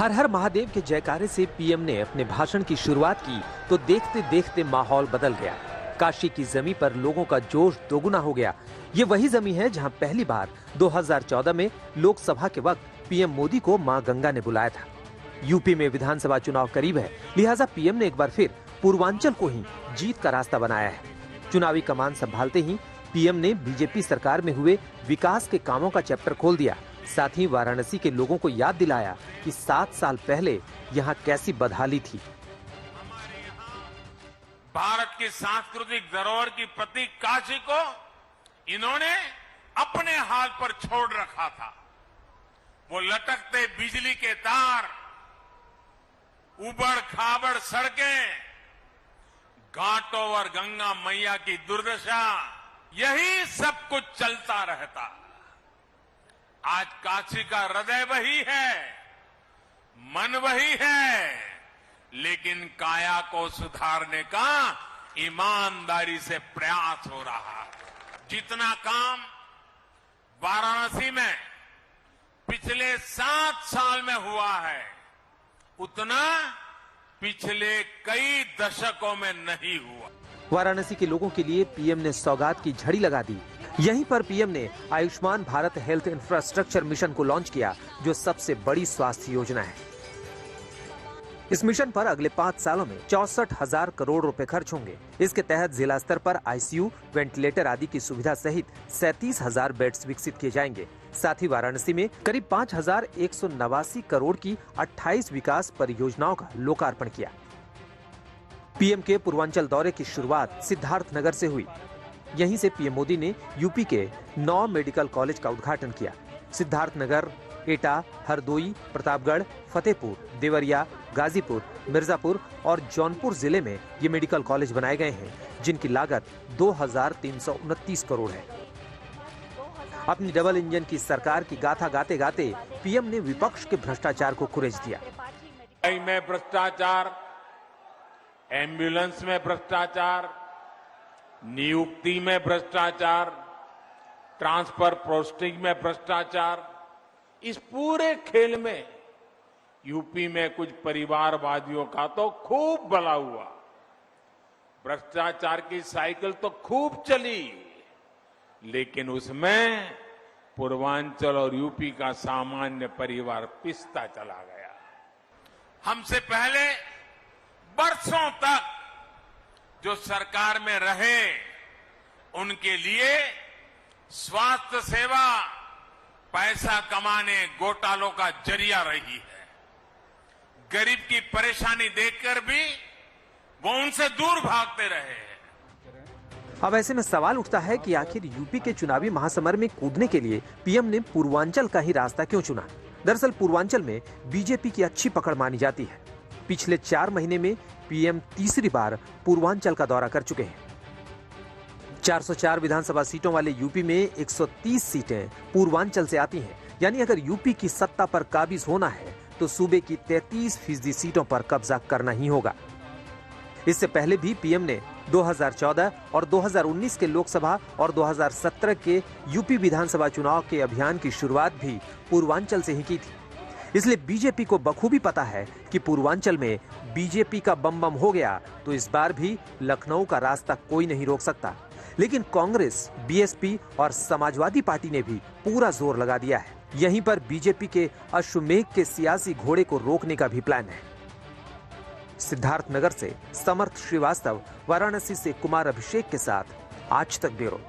हर हर महादेव के जयकारे से पीएम ने अपने भाषण की शुरुआत की तो देखते देखते माहौल बदल गया। काशी की जमीन पर लोगों का जोश दोगुना हो गया। ये वही जमीन है जहां पहली बार 2014 में लोकसभा के वक्त पीएम मोदी को मां गंगा ने बुलाया था। यूपी में विधानसभा चुनाव करीब है, लिहाजा पीएम ने एक बार फिर पूर्वांचल को ही जीत का रास्ता बनाया है। चुनावी कमान संभालते ही पीएम ने बीजेपी सरकार में हुए विकास के कामों का चैप्टर खोल दिया। साथ ही वाराणसी के लोगों को याद दिलाया कि 7 साल पहले यहाँ कैसी बदहाली थी। भारत की सांस्कृतिक धरोहर की प्रतीक काशी को इन्होंने अपने हाथ पर छोड़ रखा था। वो लटकते बिजली के तार, उबड़ खाबड़ सड़कें, घाटों और गंगा मैया की दुर्दशा, यही सब कुछ चलता रहता। आज काशी का हृदय वही है, मन वही है, लेकिन काया को सुधारने का ईमानदारी से प्रयास हो रहा है। जितना काम वाराणसी में पिछले 7 साल में हुआ है, उतना पिछले कई दशकों में नहीं हुआ। वाराणसी के लोगों के लिए पीएम ने सौगात की झड़ी लगा दी। यहीं पर पीएम ने Ayushman Bharat health infrastructure mission को लॉन्च किया, जो सबसे बड़ी स्वास्थ्य योजना है। इस मिशन पर अगले 5 सालों में 64,000 करोड़ रुपए खर्च होंगे। इसके तहत जिला स्तर पर आईसीयू, वेंटिलेटर आदि की सुविधा सहित 37,000 बेड्स विकसित किए जाएंगे। साथ ही वाराणसी में करीब 5,189 करोड़ की 28 विकास परियोजनाओं का लोकार्पण किया। पीएम के पूर्वांचल दौरे की शुरुआत सिद्धार्थनगर से हुई। यहीं से पीएम मोदी ने यूपी के 9 मेडिकल कॉलेज का उद्घाटन किया। सिद्धार्थनगर, एटा, हरदोई, प्रतापगढ़, फतेहपुर, देवरिया, गाजीपुर, मिर्जापुर और जौनपुर जिले में ये मेडिकल कॉलेज बनाए गए हैं, जिनकी लागत 2,329 करोड़ है। अपनी डबल इंजन की सरकार की गाथा गाते गाते पीएम ने विपक्ष के भ्रष्टाचार को कुरेद दिया। में भ्रष्टाचार, एम्बुलेंस में भ्रष्टाचार, नियुक्ति में भ्रष्टाचार, ट्रांसफर पोस्टिंग में भ्रष्टाचार, इस पूरे खेल में यूपी में कुछ परिवारवादियों का तो खूब भला हुआ। भ्रष्टाचार की साइकिल तो खूब चली, लेकिन उसमें पूर्वांचल और यूपी का सामान्य परिवार पिसता चला गया। हमसे पहले बरसों तक जो सरकार में रहे, उनके लिए स्वास्थ्य सेवा पैसा कमाने, घोटालों का जरिया रही है। गरीब की परेशानी देखकर भी वो उनसे दूर भागते रहे हैं। अब ऐसे में सवाल उठता है कि आखिर यूपी के चुनावी महासमर में कूदने के लिए पीएम ने पूर्वांचल का ही रास्ता क्यों चुना? दरअसल पूर्वांचल में बीजेपी की अच्छी पकड़ मानी जाती है। पिछले 4 महीने में पीएम तीसरी बार पूर्वांचल का दौरा कर चुके हैं। 404 विधानसभा सीटों वाले यूपी में 130 सीटें पूर्वांचल से आती हैं। यानी अगर यूपी की सत्ता पर काबिज होना है तो सूबे की 33% सीटों पर कब्जा करना ही होगा। इससे पहले भी पीएम ने 2014 और 2019 के लोकसभा और 2017 के यूपी विधानसभा चुनाव के अभियान की शुरुआत भी पूर्वांचल से ही की थी। इसलिए बीजेपी को बखूबी पता है कि पूर्वांचल में बीजेपी का बम बम हो गया तो इस बार भी लखनऊ का रास्ता कोई नहीं रोक सकता। लेकिन कांग्रेस, बीएसपी और समाजवादी पार्टी ने भी पूरा जोर लगा दिया है। यहीं पर बीजेपी के अश्वमेघ के सियासी घोड़े को रोकने का भी प्लान है। सिद्धार्थनगर से समर्थ श्रीवास्तव, वाराणसी से कुमार अभिषेक के साथ आज तक ब्यूरो।